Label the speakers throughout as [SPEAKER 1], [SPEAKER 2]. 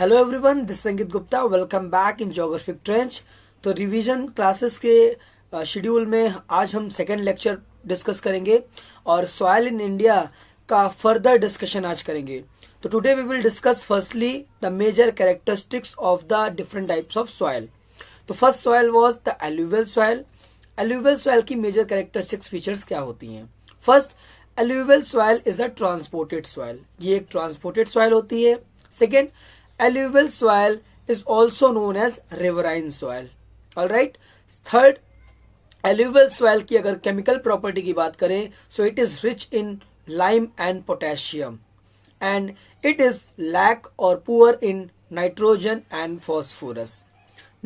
[SPEAKER 1] Hello everyone, this Sangeet Gupta. Welcome back in geographic trench. तो revision classes के schedule में आज हम सेकेंड लेक्चर डिस्कस करेंगे और सॉइल इन इंडिया का फर्दर डिस्कशन आज करेंगे। तो today we will discuss firstly the major characteristics of the different types of soil. तो first soil was the alluvial soil. Alluvial soil की मेजर कैरेक्टरिस्टिक्स फीचर्स क्या होती हैं? First, alluvial soil is a transported soil. ये एक transported soil होती है। Second, alluvial soil is also known as riverine soil. All right. Third, alluvial soil की अगर chemical property की बात करें, so it is rich in lime and potassium, and it is lack or poor in nitrogen and phosphorus.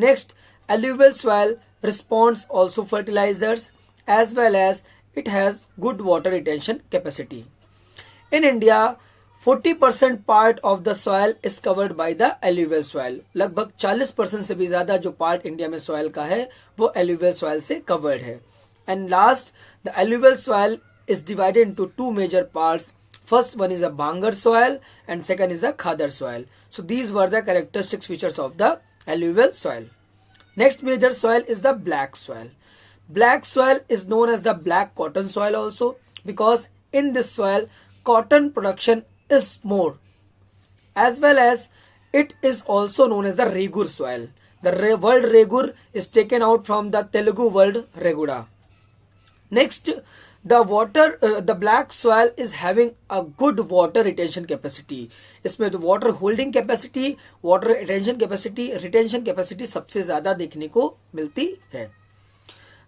[SPEAKER 1] Next, alluvial soil responds also fertilizers as well as it has good water retention capacity. In India, 40% part of the soil is covered by the alluvial soil. लगभग 40% से भी ज्यादा जो part India में soil का है वो alluvial soil से कवर्ड है। And last, the alluvial soil is divided into two major parts. First one is a bhangar soil and second is a khadar soil. So these were the characteristic features of the alluvial soil. Next major soil is the black soil. Black soil is known as the black cotton soil also because in this soil cotton production is more, as well as it is also known as the Regur soil. The word Regur is taken out from the Telugu word Reguda. Next, the black soil is having a good water retention capacity. इसमें तो water holding capacity, water retention capacity सबसे ज्यादा देखने को मिलती है।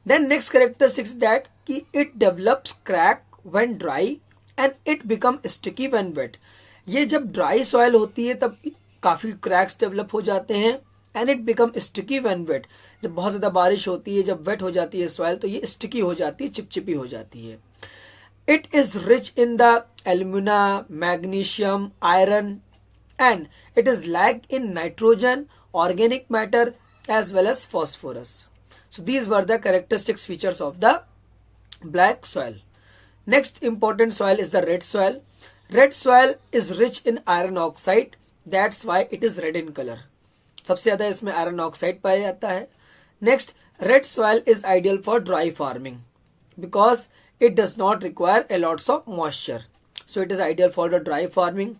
[SPEAKER 1] Then next characteristic is that कि it develops crack when dry and it become sticky when wet. ये जब ड्राई सॉइल होती है तब काफी क्रैक्स डेवलप हो जाते हैं and it become sticky when wet. जब बहुत ज्यादा बारिश होती है, जब वेट हो जाती है सॉइल तो ये स्टिकी हो जाती है, चिपचिपी हो जाती है। It is rich in the alumina, magnesium, iron and it is lack in nitrogen, organic matter as well as phosphorus. So these were the characteristics features of the black soil. Next important soil is the red soil. Red soil is rich in iron oxide. That's why it is red in color. सबसे ज्यादा इसमें iron oxide पाया जाता है. Next, red soil is ideal for dry farming because it does not require a lots of moisture. So it is ideal for the dry farming.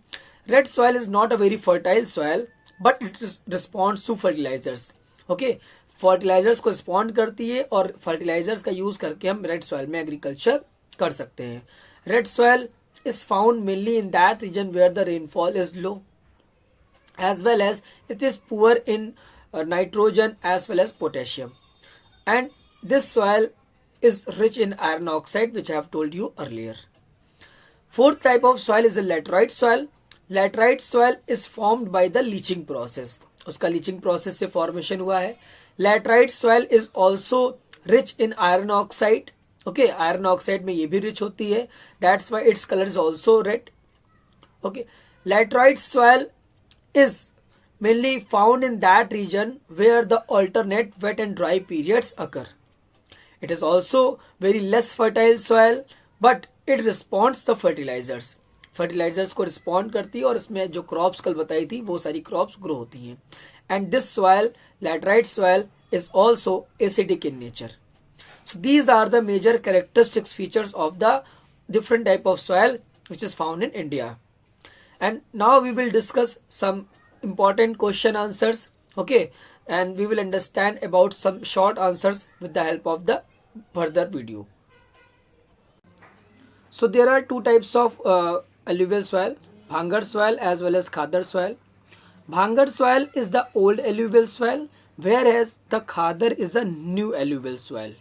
[SPEAKER 1] Red soil is not a very fertile soil, but it responds to fertilizers. Okay. Fertilizers को respond करती है और fertilisers का use करके हम red soil में agriculture कर सकते हैं। Red soil is found mainly in that region where the rainfall is low as well as it is poor in nitrogen as well as potassium and this soil is rich in iron oxide, which I have told you earlier. Fourth type of soil is the laterite soil. Laterite soil is formed by the leaching process. उसका leaching process से formation हुआ है. Laterite soil is also rich in iron oxide. Okay, iron oxide में ये भी rich होती है. That's why its color is also red. Okay, laterite soil is mainly found in that region where the alternate wet and dry periods occur. It is also very less fertile soil, but it responds to fertilizers. Fertilizers को respond करती है और इसमें जो crops कल बताई थी वो सारी क्रॉप्स ग्रो होती हैं. And this soil, laterite soil, is also acidic in nature. So these are the major characteristics features of the different type of soil which is found in India. And now we will discuss some important question answers. Okay, and we will understand about some short answers with the help of the further video. So there are two types of alluvial soil, bhangar soil as well as khadar soil. Bhangar soil is the old alluvial soil, whereas the khadar is a new alluvial soil.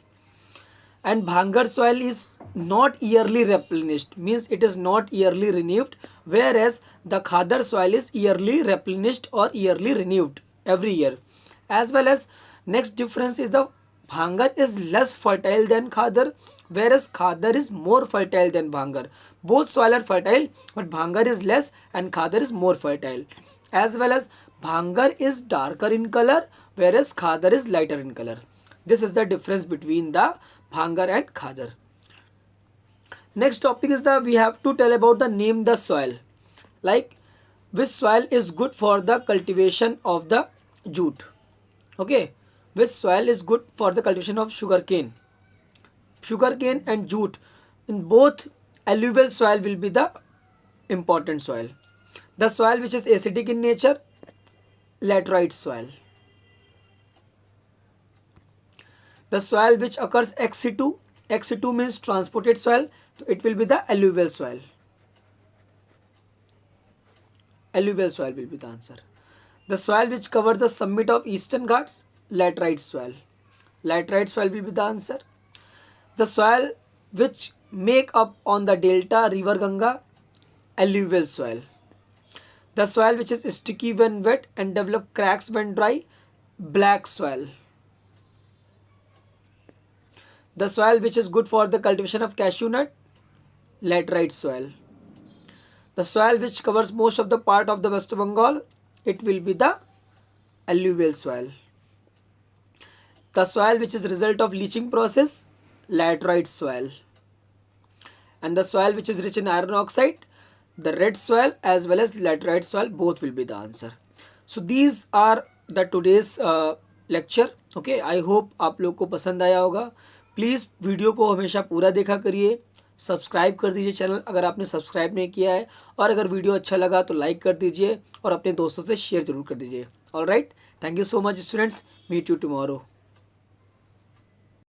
[SPEAKER 1] And bhangar soil is not yearly replenished, means it is not yearly renewed, whereas the khadar soil is yearly replenished or yearly renewed every year. As well as next difference is the bhangar is less fertile than khadar, whereas khadar is more fertile than bhangar. Both soil are fertile, but bhangar is less and khadar is more fertile. As well as bhangar is darker in color, whereas khadar is lighter in color. This is the difference between the bhangar and khadar. Next topic is we have to tell about the name the soil. Like which soil is good for the cultivation of the jute? Okay, which soil is good for the cultivation of sugarcane? Sugarcane and jute, in both alluvial soil will be the important soil. The soil which is acidic in nature, laterite soil. The soil which occurs ex situ, ex situ means transported soil, so it will be the alluvial soil. Alluvial soil will be the answer. The soil which covers the summit of eastern Ghats, laterite soil. Laterite soil will be the answer. The soil which make up on the delta river Ganga, alluvial soil. The soil which is sticky when wet and develop cracks when dry, black soil. The soil which is good for the cultivation of cashew nut, laterite soil. The soil which covers most of the part of the West Bengal, it will be the alluvial soil. The soil which is result of leaching process, laterite soil. And the soil which is rich in iron oxide, the red soil as well as laterite soil, both will be the answer. So these are the today's lecture. Okay, I hope आप लोग को पसंद आया होगा. Please video को हमेशा पूरा देखा करिए. सब्सक्राइब कर दीजिए चैनल अगर आपने सब्सक्राइब नहीं किया है, और अगर वीडियो अच्छा लगा तो लाइक कर दीजिए और अपने दोस्तों से शेयर जरूर कर दीजिए. Alright, thank you so much students. Meet you tomorrow.